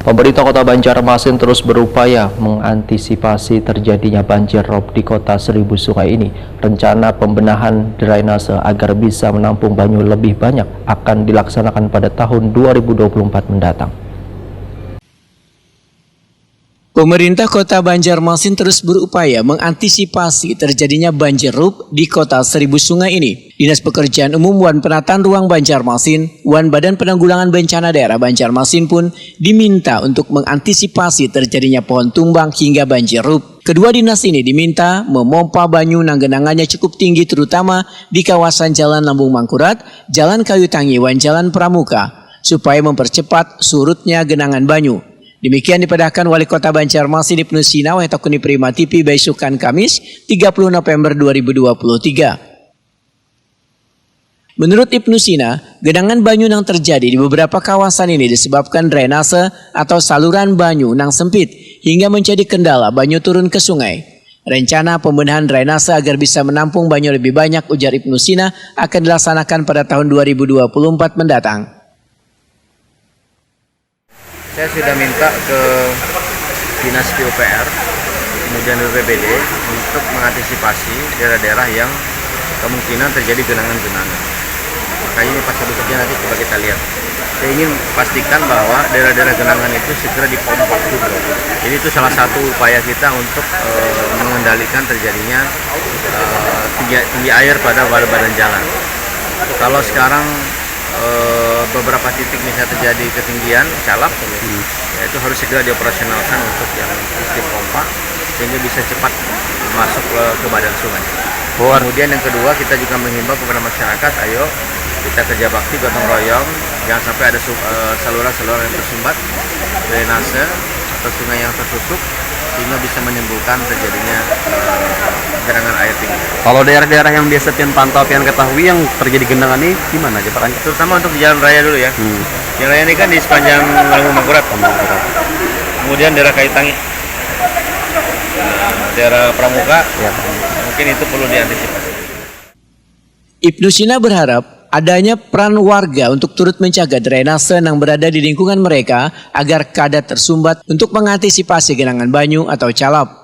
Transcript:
Pemerintah Kota Banjarmasin terus berupaya mengantisipasi terjadinya banjir rob di Kota Seribu Sungai ini. Rencana pembenahan drainase agar bisa menampung banyu lebih banyak akan dilaksanakan pada tahun 2024 mendatang. Pemerintah Kota Banjarmasin terus berupaya mengantisipasi terjadinya banjir rob di Kota Seribu Sungai ini. Dinas Pekerjaan Umum Wan Penataan Ruang Banjarmasin, Wan Badan Penanggulangan Bencana Daerah Banjarmasin pun diminta untuk mengantisipasi terjadinya pohon tumbang hingga banjir rob. Kedua dinas ini diminta memompa banyu nang genangannya cukup tinggi terutama di kawasan Jalan Lambung Mangkurat, Jalan Kayu Tangiwan, Jalan Pramuka, supaya mempercepat surutnya genangan banyu. Demikian dipadahkan Wali Kota Banjarmasin Ibnu Sina Wahtakuni Prima TV Baisukan Kamis 30 November 2023. Menurut Ibnu Sina, genangan banyu yang terjadi di beberapa kawasan ini disebabkan drainase atau saluran banyu yang sempit hingga menjadi kendala banyu turun ke sungai. Rencana pembenahan drainase agar bisa menampung banyu lebih banyak, ujar Ibnu Sina, akan dilaksanakan pada tahun 2024 mendatang. Saya sudah minta ke Dinas PUPR, kemudian BPBD untuk mengantisipasi daerah-daerah yang kemungkinan terjadi genangan-genangan. Makanya ini pas berikutnya nanti coba kita lihat. Saya ingin pastikan bahwa daerah-daerah genangan itu segera dipompa dulu. Jadi itu salah satu upaya kita untuk mengendalikan terjadinya tinggi air pada badan jalan. Kalau sekarang beberapa titik misalnya terjadi ketinggian calap, ya itu harus segera dioperasionalkan untuk yang sistem pompa sehingga bisa cepat masuk ke badan sungai. Kemudian yang kedua, kita juga menghimbau kepada masyarakat, ayo kita kerja bakti gotong royong, jangan sampai ada saluran-saluran yang tersumbat, drainase atau sungai yang tertutup sehingga bisa menimbulkan terjadinya genangan air tinggi. Kalau daerah-daerah yang biasa pian pantau, pian ketahui yang terjadi genangan ini gimana aja Pak? Terutama untuk di jalan raya dulu ya. Jalan raya ini kan di sepanjang Lambung Mangkurat. Kemudian daerah Kayu Tangi, daerah Pramuka, ya, mungkin itu perlu diantisipasi. Ibnu Sina berharap adanya peran warga untuk turut menjaga drainase yang berada di lingkungan mereka agar kada tersumbat untuk mengantisipasi genangan banyu atau calap.